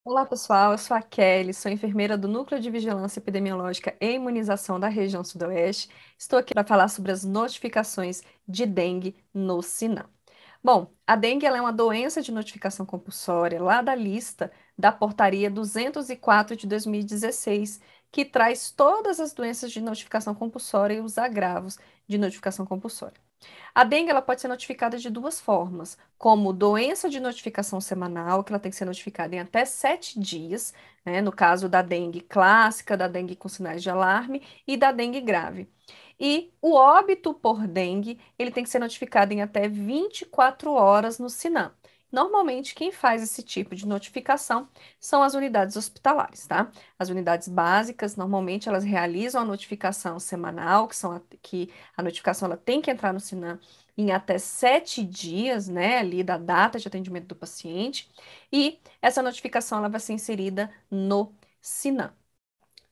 Olá, pessoal. Eu sou a Kelly, sou enfermeira do Núcleo de Vigilância Epidemiológica e Imunização da região Sudoeste. Estou aqui para falar sobre as notificações de dengue no Sinam. Bom, a dengue ela é uma doença de notificação compulsória lá da lista da Portaria 204 de 2016, que traz todas as doenças de notificação compulsória e os agravos de notificação compulsória. A dengue ela pode ser notificada de duas formas, como doença de notificação semanal, que ela tem que ser notificada em até 7 dias, né, no caso da dengue clássica, da dengue com sinais de alarme e da dengue grave. E o óbito por dengue, ele tem que ser notificado em até 24 horas no Sinam. Normalmente, quem faz esse tipo de notificação são as unidades hospitalares, tá? As unidades básicas, normalmente, elas realizam a notificação semanal, que a notificação ela tem que entrar no Sinam em até 7 dias, né, ali da data de atendimento do paciente, e essa notificação ela vai ser inserida no Sinam.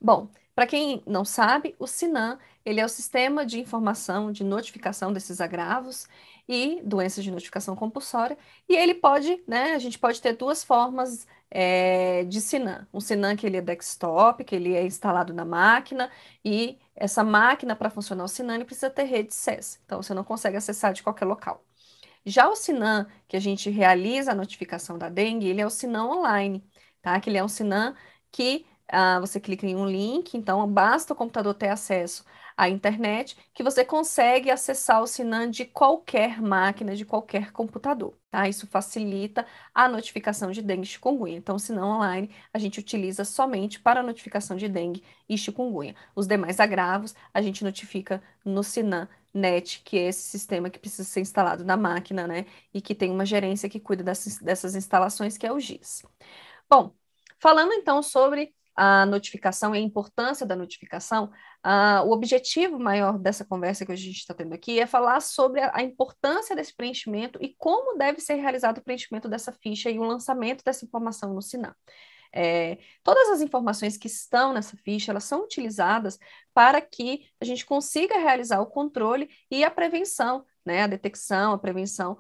Bom, para quem não sabe, o Sinam, ele é o sistema de informação de notificação desses agravos e doenças de notificação compulsória, e ele pode, né, a gente pode ter duas formas de Sinam. Um Sinam que ele é desktop, que ele é instalado na máquina, e essa máquina, para funcionar o Sinam, ele precisa ter rede SES, então você não consegue acessar de qualquer local. Já o Sinam, que a gente realiza a notificação da dengue, ele é o Sinam online, tá? Que ele é um Sinam que você clica em um link, então basta o computador ter acesso à internet, que você consegue acessar o Sinam de qualquer máquina, de qualquer computador, tá? Isso facilita a notificação de dengue e chikungunya. Então, o Sinam online a gente utiliza somente para a notificação de dengue e chikungunya. Os demais agravos a gente notifica no Sinam NET, que é esse sistema que precisa ser instalado na máquina, né? E que tem uma gerência que cuida dessas instalações, que é o GIS. Bom, falando então sobre a notificação e a importância da notificação, o objetivo maior dessa conversa que a gente está tendo aqui é falar sobre a importância desse preenchimento e como deve ser realizado o preenchimento dessa ficha e o lançamento dessa informação no Sinam. Todas as informações que estão nessa ficha, elas são utilizadas para que a gente consiga realizar o controle e a prevenção, né, a detecção, a prevenção,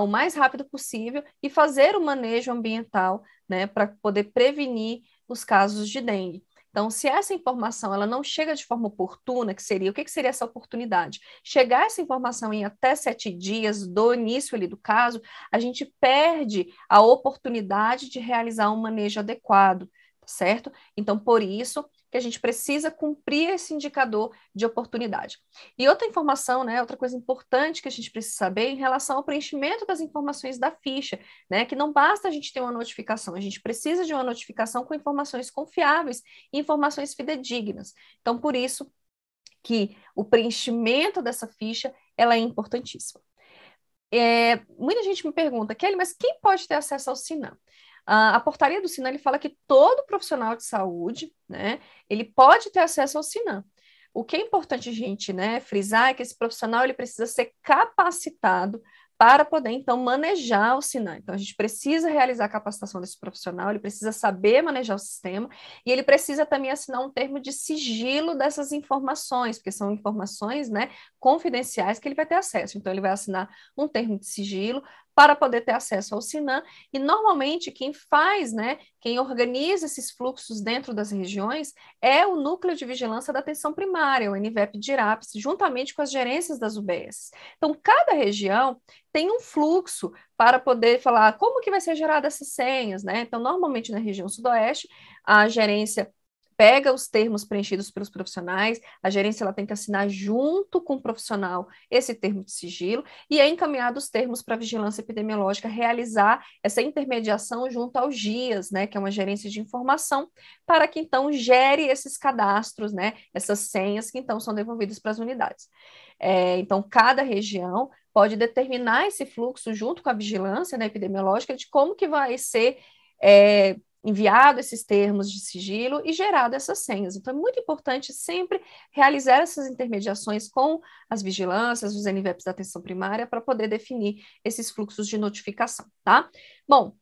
o mais rápido possível e fazer o manejo ambiental, né, para poder prevenir os casos de dengue. Então, se essa informação ela não chega de forma oportuna, o que seria essa oportunidade? Chegar essa informação em até 7 dias do início ali do caso, a gente perde a oportunidade de realizar um manejo adequado, tá certo? Então, por isso que a gente precisa cumprir esse indicador de oportunidade. E outra informação, né, outra coisa importante que a gente precisa saber em relação ao preenchimento das informações da ficha, né, que não basta a gente ter uma notificação, a gente precisa de uma notificação com informações confiáveis e informações fidedignas. Então, por isso que o preenchimento dessa ficha, ela é importantíssima. Muita gente me pergunta, Kelly, mas quem pode ter acesso ao Sinam? A portaria do Sinam ele fala que todo profissional de saúde, né, ele pode ter acesso ao Sinam. O que é importante a gente, né, frisar é que esse profissional ele precisa ser capacitado para poder, então, manejar o Sinam. Então, a gente precisa realizar a capacitação desse profissional, ele precisa saber manejar o sistema e ele precisa também assinar um termo de sigilo dessas informações, porque são informações, né, confidenciais que ele vai ter acesso. Então, ele vai assinar um termo de sigilo para poder ter acesso ao Sinam, e normalmente quem faz, né, quem organiza esses fluxos dentro das regiões é o Núcleo de Vigilância da Atenção Primária, o NVEP-DIRAPS, juntamente com as gerências das UBS. Então, cada região tem um fluxo para poder falar como que vai ser gerada essas senhas, né? Então, normalmente na região sudoeste, a gerência pega os termos preenchidos pelos profissionais, a gerência ela tem que assinar junto com o profissional esse termo de sigilo e é encaminhado os termos para a vigilância epidemiológica realizar essa intermediação junto aos GIAs, né, que é uma gerência de informação, para que então gere esses cadastros, né, essas senhas que então são devolvidas para as unidades. Então, cada região pode determinar esse fluxo junto com a vigilância, né, epidemiológica de como que vai ser enviado esses termos de sigilo e gerado essas senhas. Então, é muito importante sempre realizar essas intermediações com as vigilâncias, os NVEPs da atenção primária, para poder definir esses fluxos de notificação, tá? Bom,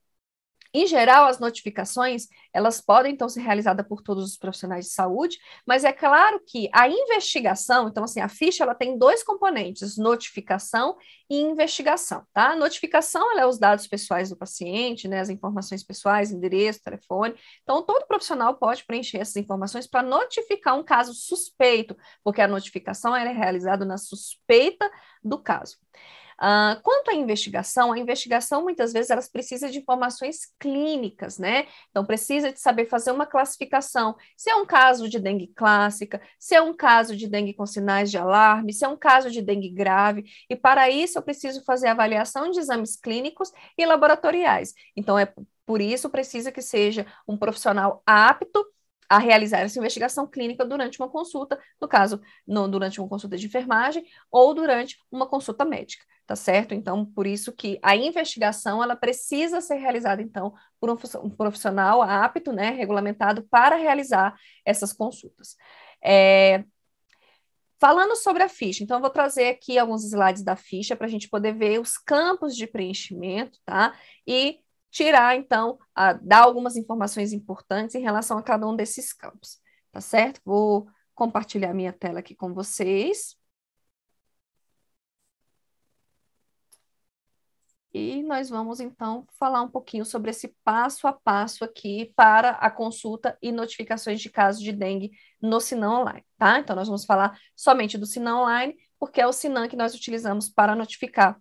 Em geral, as notificações, elas podem, então, ser realizadas por todos os profissionais de saúde, mas é claro que a investigação, então, assim, a ficha, ela tem dois componentes, notificação e investigação, tá? A notificação, ela é os dados pessoais do paciente, né, as informações pessoais, endereço, telefone, então, todo profissional pode preencher essas informações para notificar um caso suspeito, porque a notificação, ela é realizada na suspeita do caso. Quanto à investigação, a investigação muitas vezes elas precisam de informações clínicas, né? Então precisa de saber fazer uma classificação, se é um caso de dengue clássica, se é um caso de dengue com sinais de alarme, se é um caso de dengue grave, e para isso eu preciso fazer avaliação de exames clínicos e laboratoriais. Então é por isso precisa que seja um profissional apto a realizar essa investigação clínica durante uma consulta, no caso, durante uma consulta de enfermagem ou durante uma consulta médica, tá certo? Então, por isso que a investigação, ela precisa ser realizada, então, por um profissional apto, né, regulamentado para realizar essas consultas. Falando sobre a ficha, então eu vou trazer aqui alguns slides da ficha para a gente poder ver os campos de preenchimento, tá? E tirar, então, dar algumas informações importantes em relação a cada um desses campos, tá certo? Vou compartilhar minha tela aqui com vocês. E nós vamos, então, falar um pouquinho sobre esse passo a passo aqui para a consulta e notificações de casos de dengue no Sinan Online, tá? Então, nós vamos falar somente do Sinan Online, porque é o Sinan que nós utilizamos para notificar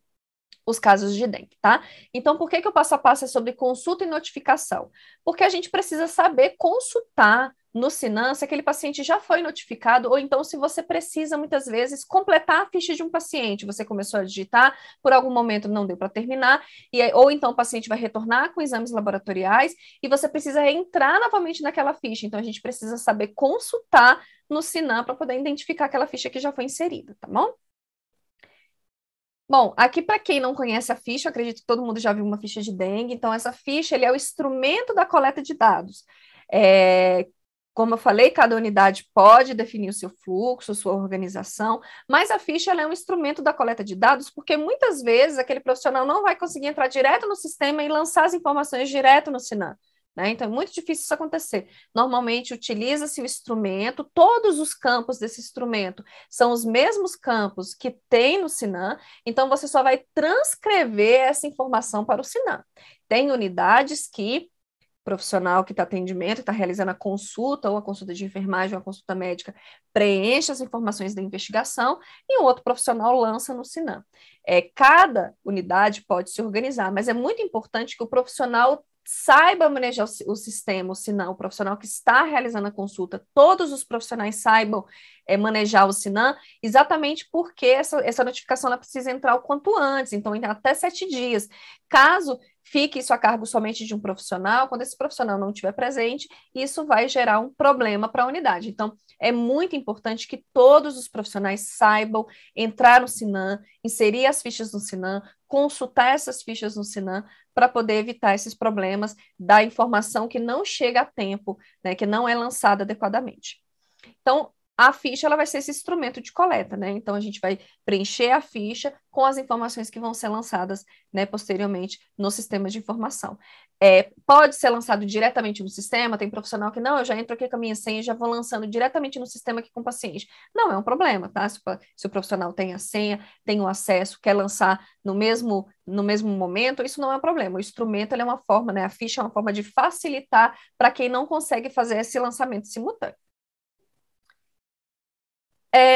os casos de dengue, tá? Então, por que que o passo a passo é sobre consulta e notificação? Porque a gente precisa saber consultar no Sinan se aquele paciente já foi notificado, ou então se você precisa, muitas vezes, completar a ficha de um paciente. Você começou a digitar, por algum momento não deu para terminar, ou então o paciente vai retornar com exames laboratoriais, e você precisa entrar novamente naquela ficha. Então, a gente precisa saber consultar no Sinan para poder identificar aquela ficha que já foi inserida, tá bom? Bom, aqui para quem não conhece a ficha, eu acredito que todo mundo já viu uma ficha de dengue, então essa ficha ele é o instrumento da coleta de dados. Como eu falei, cada unidade pode definir o seu fluxo, sua organização, mas a ficha ela é um instrumento da coleta de dados, porque muitas vezes aquele profissional não vai conseguir entrar direto no sistema e lançar as informações direto no Sinan. Né? Então, é muito difícil isso acontecer. Normalmente, utiliza-se o instrumento, todos os campos desse instrumento são os mesmos campos que tem no Sinan, então você só vai transcrever essa informação para o Sinan. Tem unidades que o profissional que está atendimento, está realizando a consulta, ou a consulta de enfermagem, ou a consulta médica, preenche as informações da investigação e um outro profissional lança no Sinan. Cada unidade pode se organizar, mas é muito importante que o profissional saiba manejar o sistema, se não, o profissional que está realizando a consulta, todos os profissionais saibam manejar o Sinan, exatamente porque essa notificação ela precisa entrar o quanto antes, então até 7 dias. Caso fique isso a cargo somente de um profissional, quando esse profissional não estiver presente, isso vai gerar um problema para a unidade. Então, é muito importante que todos os profissionais saibam entrar no Sinan, inserir as fichas no Sinan, consultar essas fichas no Sinan, para poder evitar esses problemas da informação que não chega a tempo, né, que não é lançada adequadamente. Então, a ficha ela vai ser esse instrumento de coleta, né? Então, a gente vai preencher a ficha com as informações que vão ser lançadas, né, posteriormente no sistema de informação. Pode ser lançado diretamente no sistema, tem profissional que não, eu já entro aqui com a minha senha e já vou lançando diretamente no sistema aqui com o paciente. Não é um problema, tá? Se o profissional tem a senha, tem o acesso, quer lançar no mesmo momento, isso não é um problema. O instrumento ele é uma forma, né? A ficha é uma forma de facilitar para quem não consegue fazer esse lançamento simultâneo.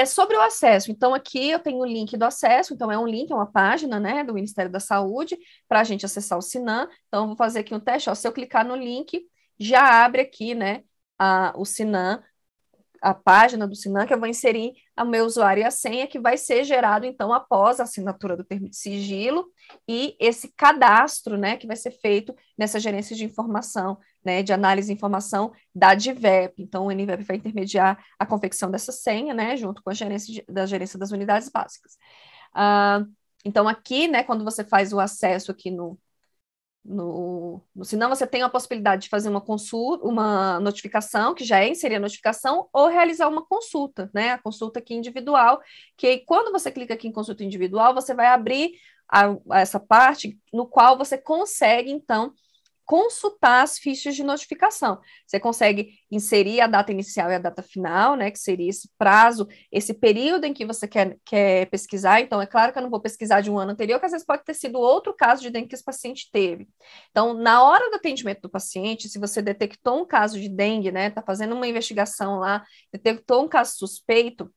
Sobre o acesso, então aqui eu tenho o link do acesso, então é um link, é uma página, né, do Ministério da Saúde, para a gente acessar o Sinan, então eu vou fazer aqui um teste, ó, se eu clicar no link, já abre aqui, né, o Sinan, a página do Sinan, que eu vou inserir o meu usuário e a senha, que vai ser gerado, então, após a assinatura do termo de sigilo e esse cadastro, né, que vai ser feito nessa gerência de informação, né, de análise de informação da DIVEP. Então, o NVEP vai intermediar a confecção dessa senha, né, junto com a gerência das unidades básicas. Então, aqui, né, quando você faz o acesso aqui senão você tem a possibilidade de fazer uma consulta, uma notificação, que já é inserir a notificação, ou realizar uma consulta, né? A consulta aqui individual, que quando você clica aqui em consulta individual, você vai abrir essa parte no qual você consegue, então, consultar as fichas de notificação. Você consegue inserir a data inicial e a data final, né, que seria esse prazo, esse período em que você quer pesquisar. Então, é claro que eu não vou pesquisar de um ano anterior, que às vezes pode ter sido outro caso de dengue que esse paciente teve. Então, na hora do atendimento do paciente, se você detectou um caso de dengue, né, está fazendo uma investigação lá, detectou um caso suspeito,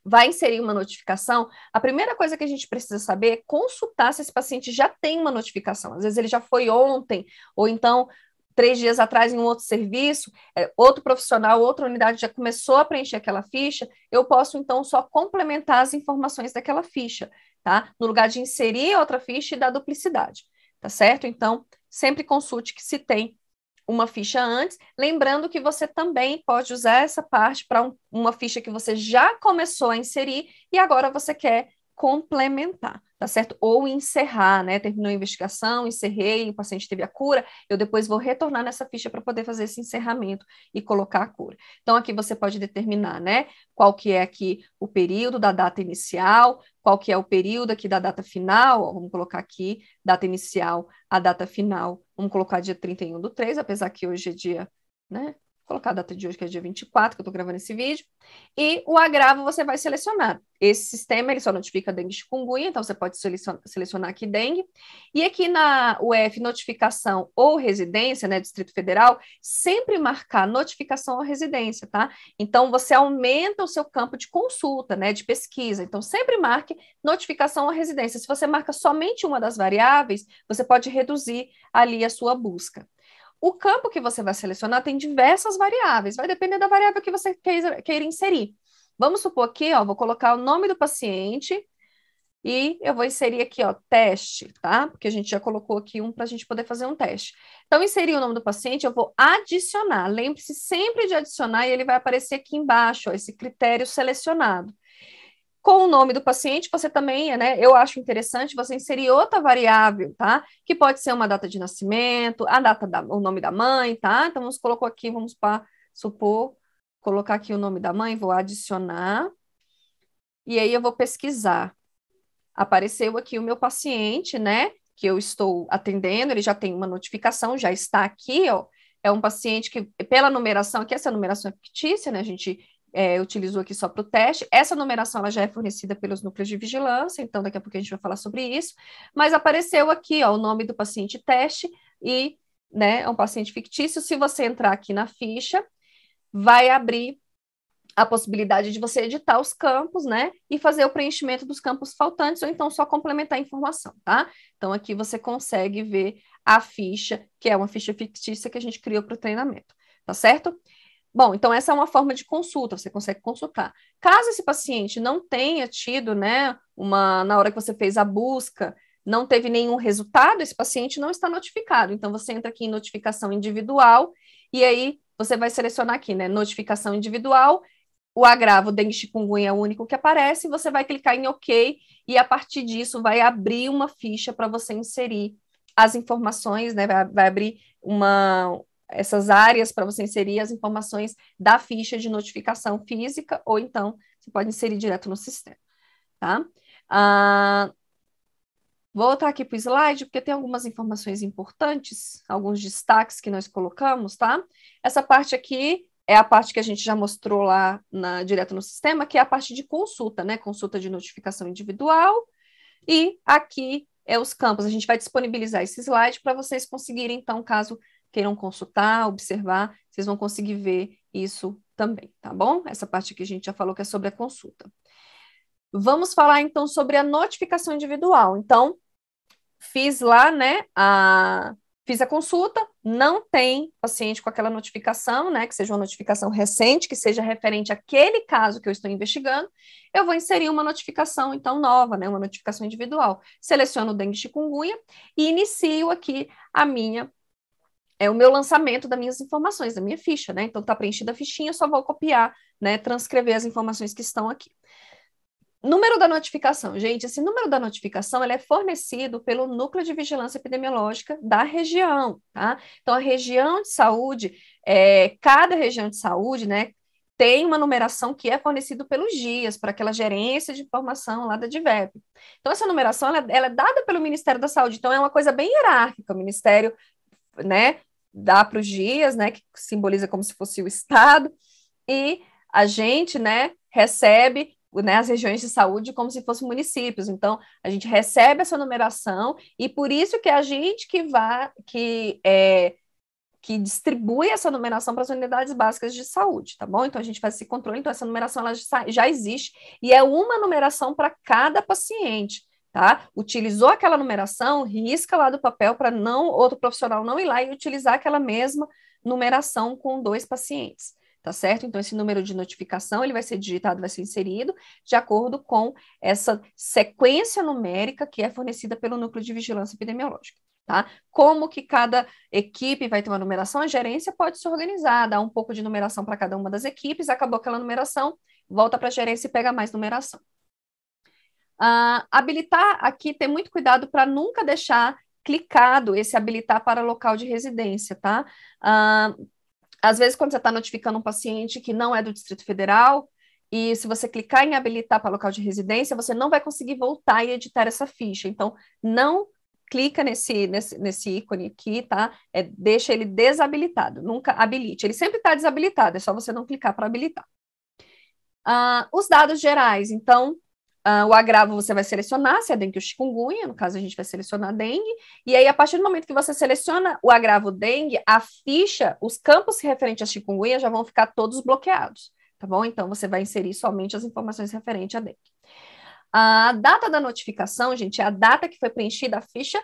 vai inserir uma notificação, a primeira coisa que a gente precisa saber é consultar se esse paciente já tem uma notificação. Às vezes ele já foi ontem, ou então 3 dias atrás em um outro serviço, outro profissional, outra unidade já começou a preencher aquela ficha, eu posso então só complementar as informações daquela ficha, tá? No lugar de inserir outra ficha e dar duplicidade, tá certo? Então, sempre consulte que se tem uma ficha antes, lembrando que você também pode usar essa parte para uma ficha que você já começou a inserir e agora você quer complementar, tá certo? Ou encerrar, né? Terminou a investigação, encerrei, o paciente teve a cura, eu depois vou retornar nessa ficha para poder fazer esse encerramento e colocar a cura. Então, aqui você pode determinar, né? Qual que é aqui o período da data inicial, qual que é o período aqui da data final, ó, vamos colocar aqui, data inicial, a data final, vamos colocar dia 31/3, apesar que hoje é dia, né? Vou colocar a data de hoje, que é dia 24, que eu estou gravando esse vídeo, e o agravo você vai selecionar. Esse sistema, ele só notifica dengue e chikungunya, então você pode selecionar aqui dengue, e aqui na UF, notificação ou residência, né, Distrito Federal, sempre marcar notificação ou residência, tá? Então, você aumenta o seu campo de consulta, né, de pesquisa, então sempre marque notificação ou residência. Se você marca somente uma das variáveis, você pode reduzir ali a sua busca. O campo que você vai selecionar tem diversas variáveis, vai depender da variável que você queira inserir. Vamos supor aqui, ó, vou colocar o nome do paciente e eu vou inserir aqui, ó, teste, tá? Porque a gente já colocou aqui um para a gente poder fazer um teste. Então, inserir o nome do paciente, eu vou adicionar. Lembre-se sempre de adicionar e ele vai aparecer aqui embaixo, ó, esse critério selecionado. Com o nome do paciente, você também, né? Eu acho interessante você inserir outra variável, tá? Que pode ser uma data de nascimento, o nome da mãe, tá? Então, vamos colocar aqui, vamos para supor, colocar aqui o nome da mãe, vou adicionar, e aí eu vou pesquisar. Apareceu aqui o meu paciente, né? Que eu estou atendendo, ele já tem uma notificação, já está aqui, ó. É um paciente que, pela numeração, aqui essa numeração é fictícia, né? A gente utilizou aqui só para o teste. Essa numeração ela já é fornecida pelos núcleos de vigilância, então daqui a pouco a gente vai falar sobre isso. Mas apareceu aqui, ó, o nome do paciente teste e, né, é um paciente fictício. Se você entrar aqui na ficha, vai abrir a possibilidade de você editar os campos, né, e fazer o preenchimento dos campos faltantes, ou então só complementar a informação, tá? Então, aqui você consegue ver a ficha, que é uma ficha fictícia que a gente criou para o treinamento, tá certo? Bom, então essa é uma forma de consulta, você consegue consultar. Caso esse paciente não tenha tido, né, na hora que você fez a busca, não teve nenhum resultado, esse paciente não está notificado. Então, você entra aqui em notificação individual, e aí você vai selecionar aqui, né, notificação individual, o agravo dengue chikungunya é o único que aparece, você vai clicar em OK, e a partir disso vai abrir uma ficha para você inserir as informações, né, vai abrir essas áreas para você inserir as informações da ficha de notificação física, ou então você pode inserir direto no sistema, tá? Vou voltar aqui para o slide, porque tem algumas informações importantes, alguns destaques que nós colocamos, tá? Essa parte aqui é a parte que a gente já mostrou lá direto no sistema, que é a parte de consulta, né? Consulta de notificação individual, e aqui é os campos. A gente vai disponibilizar esse slide para vocês conseguirem, então, caso queiram consultar, observar, vocês vão conseguir ver isso também, tá bom? Essa parte aqui a gente já falou que é sobre a consulta. Vamos falar, então, sobre a notificação individual. Então, fiz lá, né, fiz a consulta, não tem paciente com aquela notificação, né, que seja uma notificação recente, que seja referente àquele caso que eu estou investigando, eu vou inserir uma notificação, então, nova, né, uma notificação individual. Seleciono o dengue chikungunya e inicio aqui o meu lançamento das minhas informações, da minha ficha, né, então tá preenchida a fichinha, eu só vou copiar, né, transcrever as informações que estão aqui. Número da notificação, gente, esse número da notificação ele é fornecido pelo Núcleo de Vigilância Epidemiológica da região, tá? Então, a região de saúde, cada região de saúde, né, tem uma numeração que é fornecida pelos dias, para aquela gerência de informação lá da DIVEP. Então, essa numeração ela é dada pelo Ministério da Saúde, então é uma coisa bem hierárquica, o Ministério né, dá para os dias, né, que simboliza como se fosse o estado, e a gente, né, recebe, né, as regiões de saúde como se fossem municípios. Então, a gente recebe essa numeração e por isso que a gente que distribui essa numeração para as unidades básicas de saúde, tá bom? Então, a gente faz esse controle, então essa numeração ela já existe e é uma numeração para cada paciente, tá? Utilizou aquela numeração, risca lá do papel para não outro profissional não ir lá e utilizar aquela mesma numeração com 2 pacientes, tá certo? Então, esse número de notificação, ele vai ser digitado, vai ser inserido de acordo com essa sequência numérica que é fornecida pelo Núcleo de Vigilância Epidemiológica. Tá? Como que cada equipe vai ter uma numeração, a gerência pode se organizar, dar um pouco de numeração para cada uma das equipes, acabou aquela numeração, volta para a gerência e pega mais numeração. Habilitar aqui, ter muito cuidado para nunca deixar clicado esse habilitar para local de residência, tá? Às vezes, quando você está notificando um paciente que não é do Distrito Federal, e se você clicar em habilitar para local de residência, você não vai conseguir voltar e editar essa ficha. Então, não clica nesse ícone aqui, tá? Deixa ele desabilitado, nunca habilite. Ele sempre está desabilitado, é só você não clicar para habilitar. Os dados gerais, então, o agravo você vai selecionar, se é dengue ou chikungunya, no caso a gente vai selecionar dengue, e aí a partir do momento que você seleciona o agravo dengue, a ficha, os campos referentes a chikungunya já vão ficar todos bloqueados, tá bom? Então você vai inserir somente as informações referentes a dengue. A data da notificação, gente, é a data que foi preenchida a ficha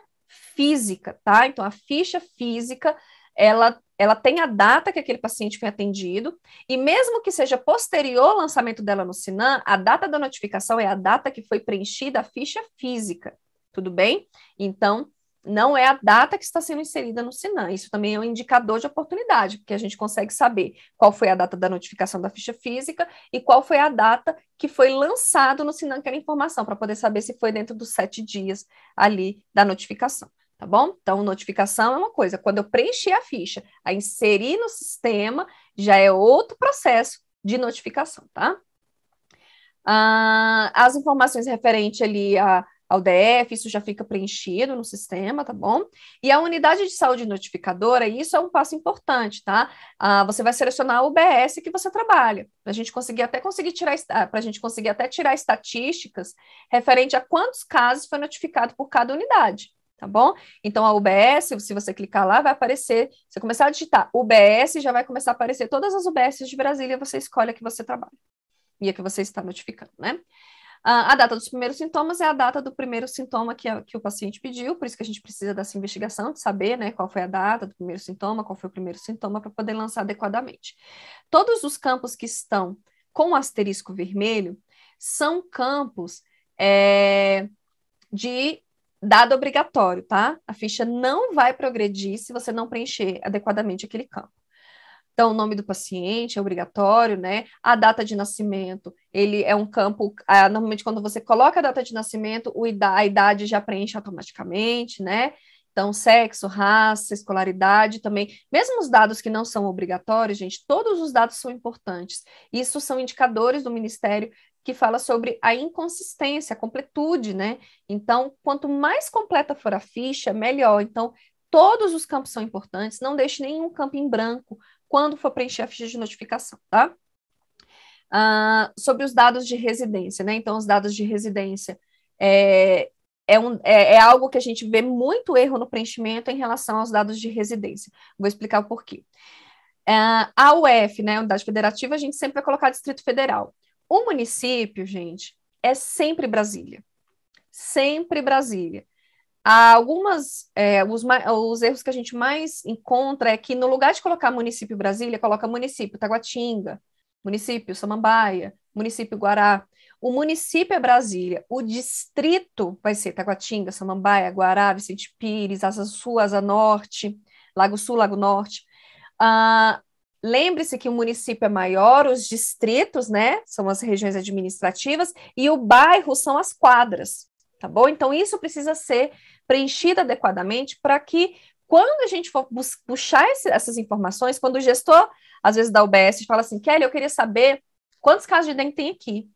física, tá? Então, a ficha física, ela tem a data que aquele paciente foi atendido, e mesmo que seja posterior ao lançamento dela no Sinan, a data da notificação é a data que foi preenchida a ficha física, tudo bem? Então, não é a data que está sendo inserida no Sinan. Isso também é um indicador de oportunidade, porque a gente consegue saber qual foi a data da notificação da ficha física e qual foi a data que foi lançado no Sinan aquela informação, para poder saber se foi dentro dos 7 dias ali da notificação, tá bom? Então, notificação é uma coisa, quando eu preenchi a ficha, a inserir no sistema, já é outro processo de notificação, tá? As informações referentes ali ao DF, isso já fica preenchido no sistema, tá bom? E a unidade de saúde notificadora, isso é um passo importante, tá? Você vai selecionar o UBS que você trabalha, para a gente conseguir até tirar estatísticas referente a quantos casos foi notificado por cada unidade, tá bom? Então, a UBS, se você clicar lá, vai aparecer, se você começar a digitar UBS, já vai começar a aparecer todas as UBS de Brasília, você escolhe a que você trabalha e a que você está notificando, né? A data dos primeiros sintomas é a data do primeiro sintoma que o paciente pediu, por isso que a gente precisa dessa investigação, de saber, né, qual foi a data do primeiro sintoma, qual foi o primeiro sintoma, para poder lançar adequadamente. Todos os campos que estão com o asterisco vermelho são campos de dado obrigatório, tá? A ficha não vai progredir se você não preencher adequadamente aquele campo. Então, o nome do paciente é obrigatório, né? A data de nascimento, ele é um campo, normalmente quando você coloca a data de nascimento, a idade já preenche automaticamente, né? Então, sexo, raça, escolaridade também, mesmo os dados que não são obrigatórios, gente, todos os dados são importantes. Isso são indicadores do Ministério que fala sobre a inconsistência, a completude, né? Então, quanto mais completa for a ficha, melhor. Então, todos os campos são importantes, não deixe nenhum campo em branco quando for preencher a ficha de notificação, tá? Sobre os dados de residência, né? Então, os dados de residência é algo que a gente vê muito erro no preenchimento em relação aos dados de residência. Vou explicar o porquê. A UF, né, Unidade Federativa, a gente sempre vai colocar Distrito Federal. O município, gente, é sempre Brasília. Sempre Brasília. Os erros que a gente mais encontra é que no lugar de colocar município Brasília, coloca município Taguatinga, município Samambaia, município Guará. O município é Brasília, o distrito vai ser Taguatinga, Samambaia, Guará, Vicente Pires, Asa Sul, Asa Norte, Lago Sul, Lago Norte. Lembre-se que o município é maior, os distritos, né, são as regiões administrativas, e o bairro são as quadras, tá bom? Então, isso precisa ser preenchido adequadamente para que, quando a gente for puxar essas informações, quando o gestor, às vezes, da UBS fala assim, Kelly, eu queria saber quantos casos de dengue tem aqui.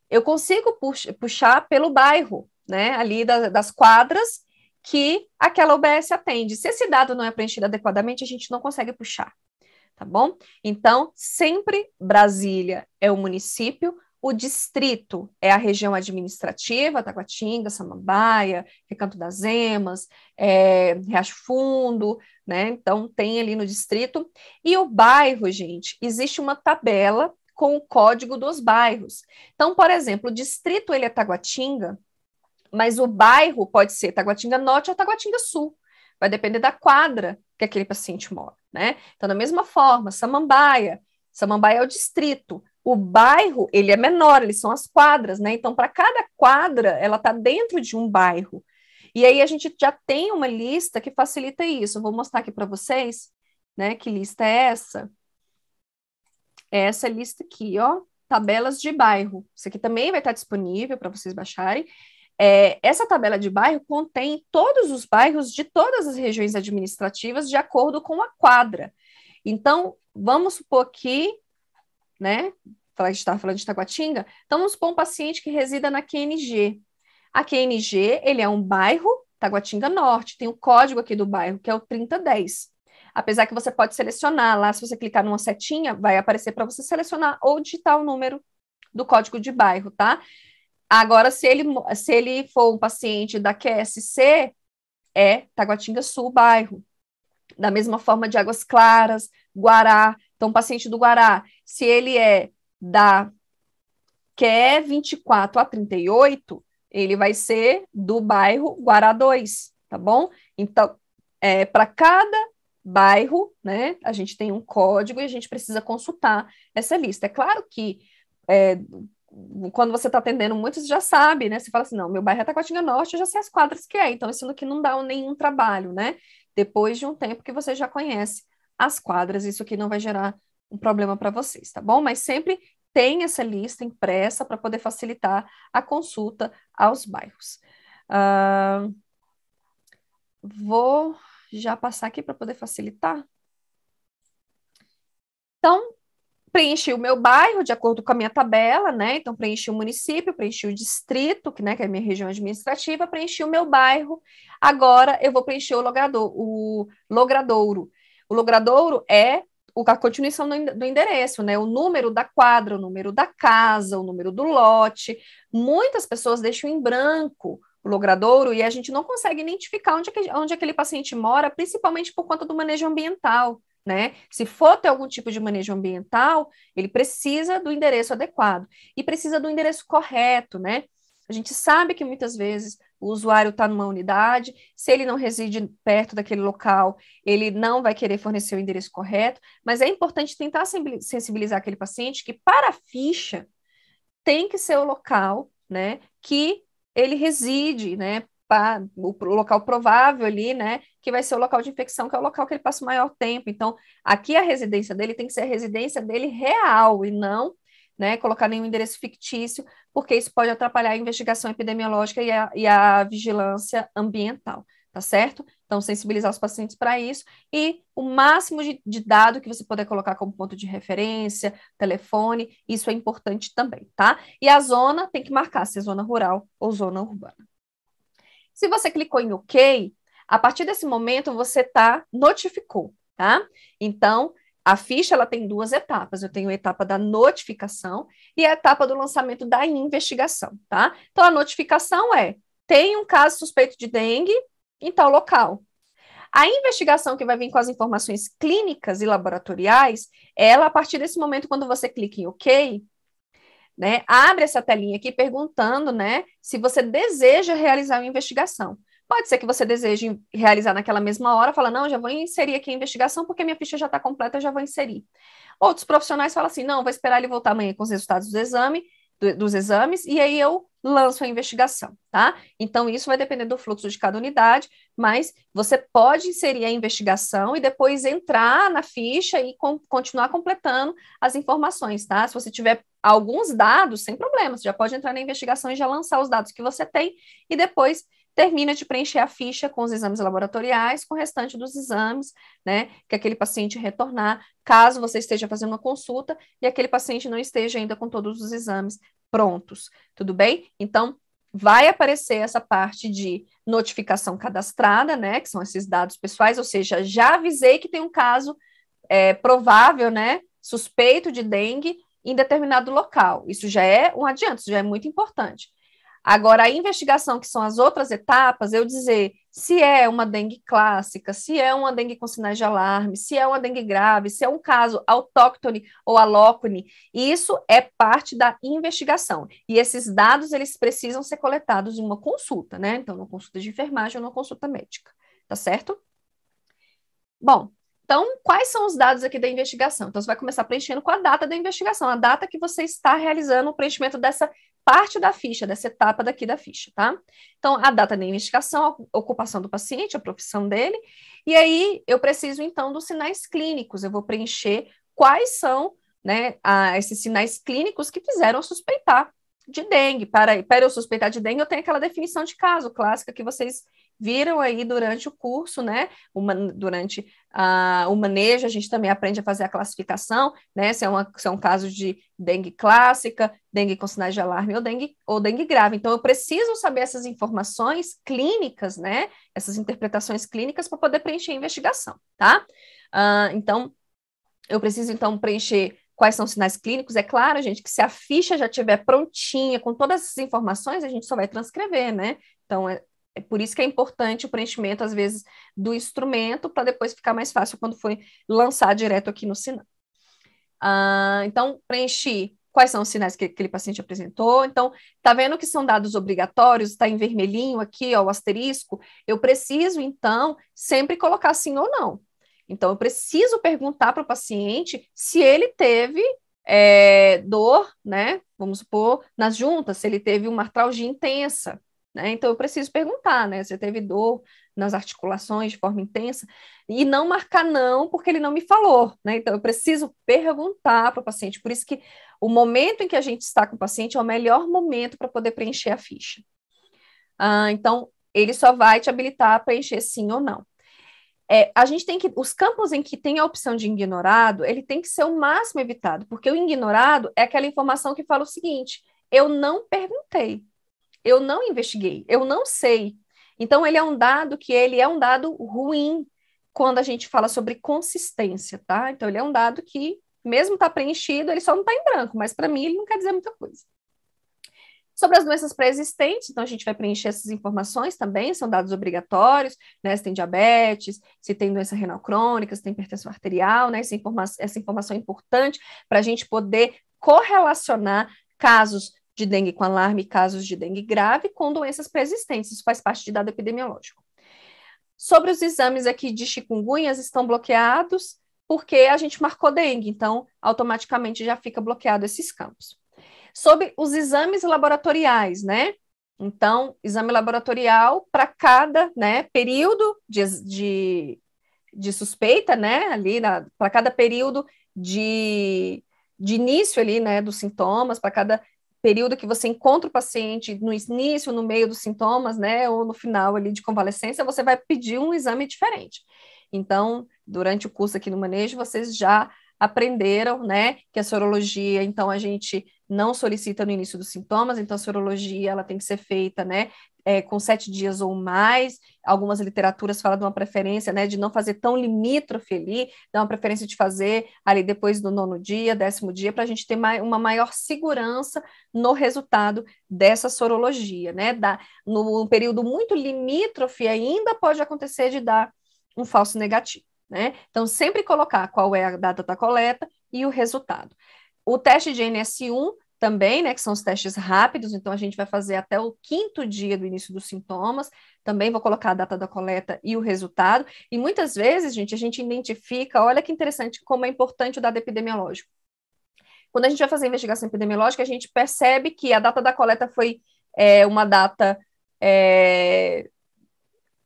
Eu consigo puxar pelo bairro, né, ali das quadras, que aquela UBS atende. Se esse dado não é preenchido adequadamente, a gente não consegue puxar, tá bom? Então, sempre Brasília é o município, o distrito é a região administrativa, Taguatinga, Samambaia, Recanto das Emas, Riacho Fundo, né? Então, tem ali no distrito. E o bairro, gente, existe uma tabela com o código dos bairros. Então, por exemplo, o distrito ele é Taguatinga, mas o bairro pode ser Taguatinga Norte ou Taguatinga Sul. Vai depender da quadra que aquele paciente mora, né? Então, da mesma forma, Samambaia é o distrito. O bairro, ele é menor, eles são as quadras, né? Então, para cada quadra, ela está dentro de um bairro. E aí a gente já tem uma lista que facilita isso. Eu vou mostrar aqui para vocês, né? Que lista é essa? É essa lista aqui, ó. Tabelas de bairro. Isso aqui também vai estar disponível para vocês baixarem. Essa tabela de bairro contém todos os bairros de todas as regiões administrativas de acordo com a quadra. Então, vamos supor que, né, a gente estava falando de Taguatinga, então vamos supor um paciente que resida na QNG. A QNG, ele é um bairro, Taguatinga Norte, tem o código aqui do bairro, que é o 3010. Apesar que você pode selecionar lá, se você clicar numa setinha, vai aparecer para você selecionar ou digitar o número do código de bairro, tá? Agora, se ele for um paciente da QSC, é Taguatinga Sul, bairro. Da mesma forma de Águas Claras, Guará. Então, paciente do Guará, se ele é da QE 24 a 38, ele vai ser do bairro Guará 2, tá bom? Então, para cada bairro, né, a gente tem um código e a gente precisa consultar essa lista. É claro que quando você está atendendo muito, você já sabe, né? Você fala assim, não, meu bairro é Taguatinga Norte, eu já sei as quadras que é, então isso aqui não dá nenhum trabalho, né? Depois de um tempo que você já conhece as quadras, isso aqui não vai gerar um problema para vocês, tá bom? Mas sempre tem essa lista impressa para poder facilitar a consulta aos bairros. Vou já passar aqui para poder facilitar. Então, preenchi o meu bairro de acordo com a minha tabela, né? Então, preenchi o município, preenchi o distrito, que é a minha região administrativa, preenchi o meu bairro. Agora, eu vou preencher o logradouro. O logradouro é a continuação do endereço, né? O número da quadra, o número da casa, o número do lote. Muitas pessoas deixam em branco o logradouro e a gente não consegue identificar onde aquele paciente mora, principalmente por conta do manejo ambiental. Né? Se for ter algum tipo de manejo ambiental, ele precisa do endereço adequado e precisa do endereço correto, né? A gente sabe que muitas vezes o usuário está numa unidade, se ele não reside perto daquele local, ele não vai querer fornecer o endereço correto, mas é importante tentar sensibilizar aquele paciente que para a ficha tem que ser o local, né, que ele reside, né, o local provável ali, né, que vai ser o local de infecção, que é o local que ele passa o maior tempo. Então, aqui a residência dele tem que ser a residência dele real e não, né, colocar nenhum endereço fictício, porque isso pode atrapalhar a investigação epidemiológica e a vigilância ambiental, tá certo? Então, sensibilizar os pacientes para isso e o máximo de dado que você puder colocar como ponto de referência, telefone, isso é importante também, tá? E a zona tem que marcar se é zona rural ou zona urbana. Se você clicou em OK, a partir desse momento você notificou, tá? Então, a ficha ela tem duas etapas. Eu tenho a etapa da notificação e a etapa do lançamento da investigação, tá? Então, a notificação tem um caso suspeito de dengue em tal local. A investigação que vai vir com as informações clínicas e laboratoriais, ela, a partir desse momento, quando você clica em OK, né, abre essa telinha aqui perguntando, né, se você deseja realizar uma investigação. Pode ser que você deseje realizar naquela mesma hora, fala, não, já vou inserir aqui a investigação porque minha ficha já está completa, eu já vou inserir. Outros profissionais falam assim, não, vou esperar ele voltar amanhã com os resultados dos exames, e aí eu lanço a investigação, tá? Então, isso vai depender do fluxo de cada unidade, mas você pode inserir a investigação e depois entrar na ficha e continuar completando as informações, tá? Se você tiver alguns dados, sem problema, você já pode entrar na investigação e já lançar os dados que você tem, e depois termina de preencher a ficha com os exames laboratoriais, com o restante dos exames, né, que aquele paciente retornar, caso você esteja fazendo uma consulta e aquele paciente não esteja ainda com todos os exames prontos, tudo bem? Então, vai aparecer essa parte de notificação cadastrada, né, que são esses dados pessoais, ou seja, já avisei que tem um caso provável, né, suspeito de dengue em determinado local. Isso já é um adianto, isso já é muito importante. Agora, a investigação, que são as outras etapas, eu dizer se é uma dengue clássica, se é uma dengue com sinais de alarme, se é uma dengue grave, se é um caso autóctone ou alóctone, isso é parte da investigação. E esses dados, eles precisam ser coletados em uma consulta, né? Então, uma consulta de enfermagem ou uma consulta médica, tá certo? Bom, então, quais são os dados aqui da investigação? Então, você vai começar preenchendo com a data da investigação, a data que você está realizando o preenchimento dessa parte da ficha, dessa etapa daqui da ficha, tá? Então, a data da investigação, a ocupação do paciente, a profissão dele, e aí eu preciso, então, dos sinais clínicos, eu vou preencher quais são, né, esses sinais clínicos que fizeram suspeitar de dengue. Para eu suspeitar de dengue, eu tenho aquela definição de caso clássica que vocês viram aí durante o curso, né? Durante o manejo, a gente também aprende a fazer a classificação, né? Se é um caso de dengue clássica, dengue com sinais de alarme ou dengue grave. Então, eu preciso saber essas informações clínicas, né? Essas interpretações clínicas para poder preencher a investigação, tá? Então, eu preciso, então, preencher quais são os sinais clínicos. É claro, gente, que se a ficha já estiver prontinha, com todas essas informações, a gente só vai transcrever, né? Então, é por isso que é importante o preenchimento, às vezes, do instrumento, para depois ficar mais fácil quando for lançar direto aqui no Sinal. Então, preenchi quais são os sinais que aquele paciente apresentou. Então, tá vendo que são dados obrigatórios, está em vermelhinho aqui, ó, o asterisco. Eu preciso, então, sempre colocar sim ou não. Então, eu preciso perguntar para o paciente se ele teve dor, né? Vamos supor, nas juntas, se ele teve uma artralgia intensa, né? Então, eu preciso perguntar, né? Se teve dor nas articulações de forma intensa, e não marcar não, porque ele não me falou, né? Então, eu preciso perguntar para o paciente. Por isso que o momento em que a gente está com o paciente é o melhor momento para poder preencher a ficha. Então, ele só vai te habilitar a preencher sim ou não. A gente tem que, os campos em que tem a opção de ignorado, ele tem que ser o máximo evitado, porque o ignorado é aquela informação que fala o seguinte: eu não perguntei, eu não investiguei, eu não sei. Então, ele é um dado ruim quando a gente fala sobre consistência, tá? Então, ele é um dado que, mesmo tá preenchido, ele só não está em branco, mas para mim ele não quer dizer muita coisa. Sobre as doenças pré-existentes, então a gente vai preencher essas informações também, são dados obrigatórios, né? Se tem diabetes, se tem doença renal crônica, se tem hipertensão arterial, né? Essa informação é importante para a gente poder correlacionar casos de dengue com alarme, casos de dengue grave com doenças pré-existentes. Isso faz parte de dado epidemiológico. Sobre os exames aqui de chikungunhas, estão bloqueados porque a gente marcou dengue, então automaticamente já fica bloqueado esses campos. Sobre os exames laboratoriais, né? Então, exame laboratorial para cada, né, período de suspeita, né? Ali, para cada período de início ali, né, dos sintomas, para cada período que você encontra o paciente no início, no meio dos sintomas, né, ou no final ali de convalescência, você vai pedir um exame diferente. Então, durante o curso aqui no manejo, vocês já aprenderam, né, que a sorologia, então a gente não solicita no início dos sintomas, então a sorologia ela tem que ser feita, né, com 7 dias ou mais. Algumas literaturas falam de uma preferência, né, de não fazer tão limítrofe ali, dá uma preferência de fazer ali depois do 9º dia, 10º dia, para a gente ter uma maior segurança no resultado dessa sorologia, né, no período muito limítrofe ainda pode acontecer de dar um falso negativo, né, então sempre colocar qual é a data da coleta e o resultado. O teste de NS1 também, né, que são os testes rápidos, então a gente vai fazer até o 5º dia do início dos sintomas, também vou colocar a data da coleta e o resultado, e muitas vezes, gente, a gente identifica, olha que interessante como é importante o dado epidemiológico. Quando a gente vai fazer a investigação epidemiológica, a gente percebe que a data da coleta foi uma data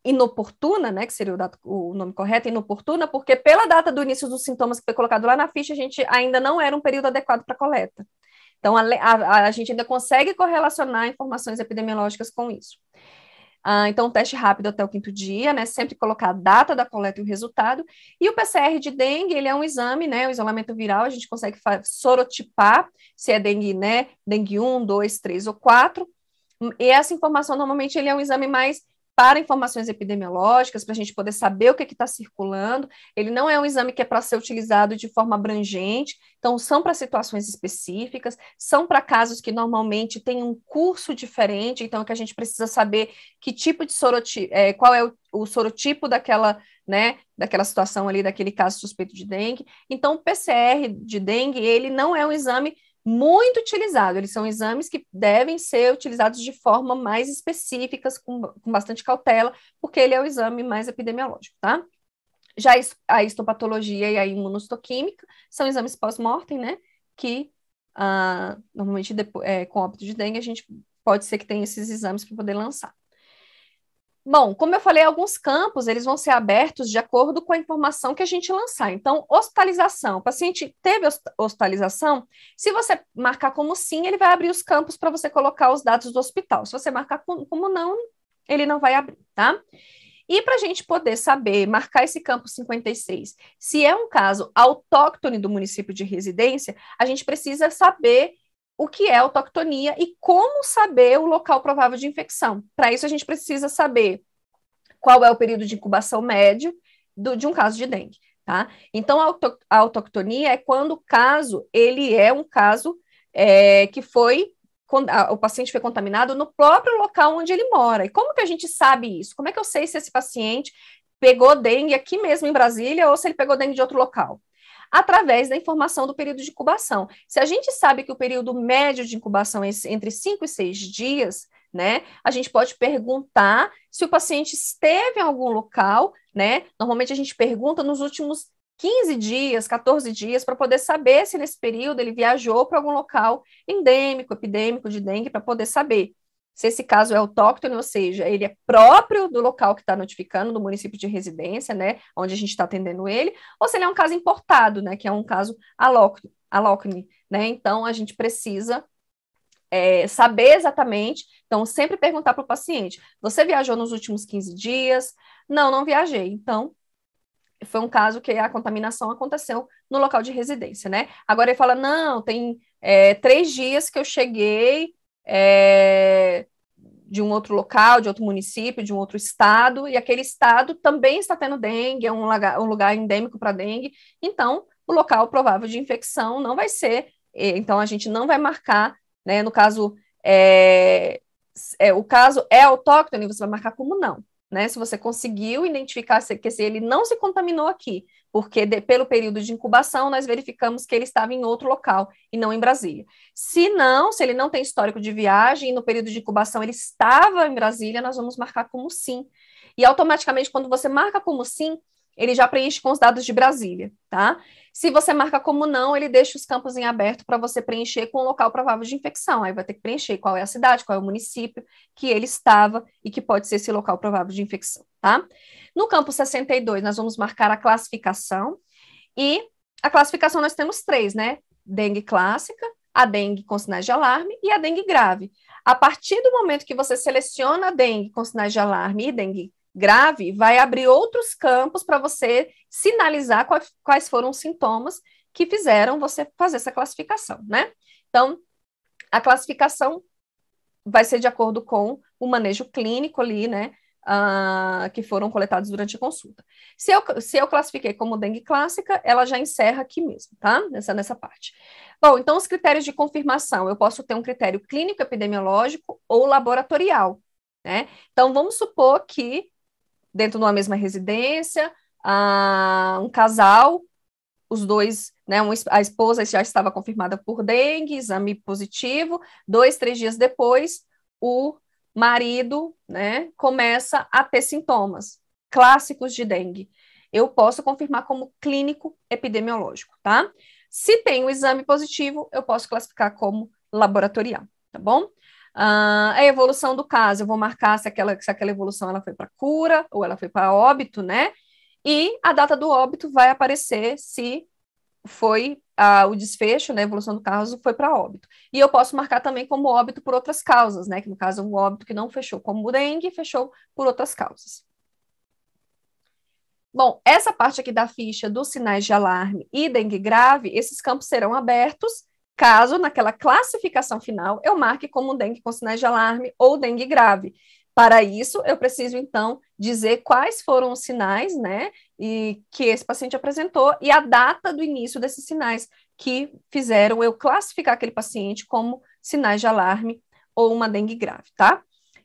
inoportuna, né, que seria o nome correto, inoportuna, porque pela data do início dos sintomas que foi colocado lá na ficha, a gente ainda não era um período adequado para coleta. Então, a gente ainda consegue correlacionar informações epidemiológicas com isso. Então, o teste rápido até o 5º dia, né? Sempre colocar a data da coleta e o resultado. E o PCR de dengue, ele é um exame, né? O isolamento viral, a gente consegue sorotipar se é dengue, né? Dengue 1, 2, 3 ou 4. E essa informação, normalmente, ele é um exame mais para informações epidemiológicas, para a gente poder saber o que está circulando. Ele não é um exame que é para ser utilizado de forma abrangente, então são para situações específicas, são para casos que normalmente têm um curso diferente, então que a gente precisa saber que tipo de sorotipo, qual é o sorotipo daquela, né, daquela situação ali, daquele caso suspeito de dengue. Então, o PCR de dengue, ele não é um exame muito utilizado, eles são exames que devem ser utilizados de forma mais específicas, com bastante cautela, porque ele é o exame mais epidemiológico, tá? Já a histopatologia e a imunohistoquímica são exames pós-mortem, né, que normalmente com óbito de dengue a gente pode ser que tenha esses exames para poder lançar. Bom, como eu falei, alguns campos eles vão ser abertos de acordo com a informação que a gente lançar. Então, hospitalização. O paciente teve hospitalização, se você marcar como sim, ele vai abrir os campos para você colocar os dados do hospital. Se você marcar como não, ele não vai abrir, tá? E para a gente poder saber, marcar esse campo 56, se é um caso autóctone do município de residência, a gente precisa saber o que é autoctonia e como saber o local provável de infecção. Para isso, a gente precisa saber qual é o período de incubação médio de um caso de dengue, tá? Então, a autoctonia é quando o caso, ele é um caso que o paciente foi contaminado no próprio local onde ele mora. E como que a gente sabe isso? Como é que eu sei se esse paciente pegou dengue aqui mesmo em Brasília ou se ele pegou dengue de outro local? Através da informação do período de incubação. Se a gente sabe que o período médio de incubação é entre 5 e 6 dias, né, a gente pode perguntar se o paciente esteve em algum local, né, normalmente a gente pergunta nos últimos 15 dias, 14 dias, para poder saber se nesse período ele viajou para algum local endêmico, epidêmico de dengue, para poder saber se esse caso é autóctone, ou seja, ele é próprio do local que está notificando, do município de residência, né, onde a gente está atendendo ele, ou se ele é um caso importado, né, que é um caso alóctone, né, então a gente precisa saber exatamente, então sempre perguntar para o paciente, você viajou nos últimos 15 dias? Não, não viajei, então foi um caso que a contaminação aconteceu no local de residência, né, agora ele fala, não, tem 3 dias que eu cheguei, de um outro local, de outro município, de um outro estado, e aquele estado também está tendo dengue, é um lugar endêmico para dengue, então o local provável de infecção não vai ser, então a gente não vai marcar, né, no caso, o caso é autóctone, você vai marcar como não, né, se você conseguiu identificar que se ele não se contaminou aqui, porque pelo período de incubação nós verificamos que ele estava em outro local e não em Brasília. Se ele não tem histórico de viagem e no período de incubação ele estava em Brasília, nós vamos marcar como sim. E automaticamente, quando você marca como sim, ele já preenche com os dados de Brasília, tá? Se você marca como não, ele deixa os campos em aberto para você preencher com o local provável de infecção. Aí vai ter que preencher qual é a cidade, qual é o município que ele estava e que pode ser esse local provável de infecção, tá? No campo 62, nós vamos marcar a classificação, e a classificação nós temos 3, né? Dengue clássica, a dengue com sinais de alarme e a dengue grave. A partir do momento que você seleciona a dengue com sinais de alarme e dengue grave, vai abrir outros campos para você sinalizar quais foram os sintomas que fizeram você fazer essa classificação, né? Então, a classificação vai ser de acordo com o manejo clínico ali, né? Que foram coletados durante a consulta. Se eu classifiquei como dengue clássica, ela já encerra aqui mesmo, tá? Nessa parte. Bom, então os critérios de confirmação, eu posso ter um critério clínico epidemiológico ou laboratorial, né? Então, vamos supor que dentro de uma mesma residência, um casal, os dois, né, a esposa já estava confirmada por dengue, exame positivo, 2, 3 dias depois, o marido, né, começa a ter sintomas clássicos de dengue. Eu posso confirmar como clínico epidemiológico, tá? Se tem um exame positivo, eu posso classificar como laboratorial, tá bom? A evolução do caso, eu vou marcar se aquela evolução ela foi para cura ou ela foi para óbito, né? E a data do óbito vai aparecer se foi o desfecho, né? A evolução do caso foi para óbito. E eu posso marcar também como óbito por outras causas, né? Que no caso é um óbito que não fechou como dengue, fechou por outras causas. Bom, essa parte aqui da ficha dos sinais de alarme e dengue grave, esses campos serão abertos caso naquela classificação final eu marque como dengue com sinais de alarme ou dengue grave, Para isso, eu preciso, então, dizer quais foram os sinais, né, e que esse paciente apresentou e a data do início desses sinais que fizeram eu classificar aquele paciente como sinais de alarme ou uma dengue grave, tá?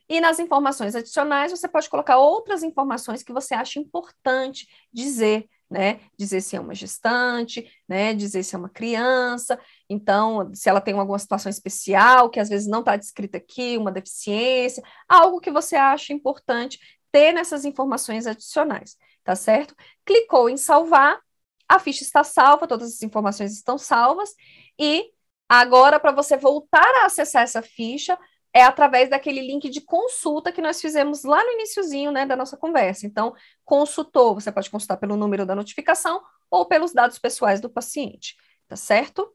E nas informações adicionais, você pode colocar outras informações que você acha importante dizer, né? Dizer se é uma gestante, né? Dizer se é uma criança, então, se ela tem alguma situação especial, que às vezes não está descrita aqui, uma deficiência, algo que você acha importante ter nessas informações adicionais, tá certo? Clicou em salvar, a ficha está salva, todas as informações estão salvas, e agora, para você voltar a acessar essa ficha, é através daquele link de consulta que nós fizemos lá no iniciozinho, né, da nossa conversa. Então, consultou, você pode consultar pelo número da notificação ou pelos dados pessoais do paciente, tá certo?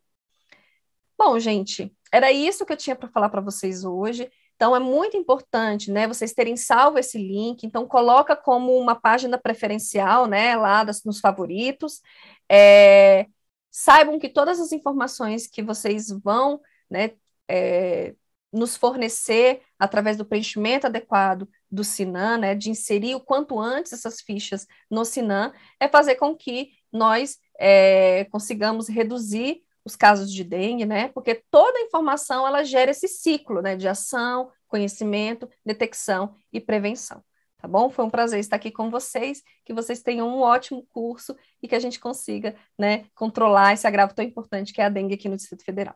Bom, gente, era isso que eu tinha para falar para vocês hoje. Então, é muito importante, né, vocês terem salvo esse link. Então, coloca como uma página preferencial, né, lá nos favoritos. É, saibam que todas as informações que vocês vão, né, é, nos fornecer através do preenchimento adequado do Sinan, né, de inserir o quanto antes essas fichas no Sinan, é fazer com que nós consigamos reduzir os casos de dengue, né? Porque toda informação ela gera esse ciclo, né? De ação, conhecimento, detecção e prevenção. Tá bom? Foi um prazer estar aqui com vocês, que vocês tenham um ótimo curso e que a gente consiga, né, controlar esse agravo tão importante que é a dengue aqui no Distrito Federal.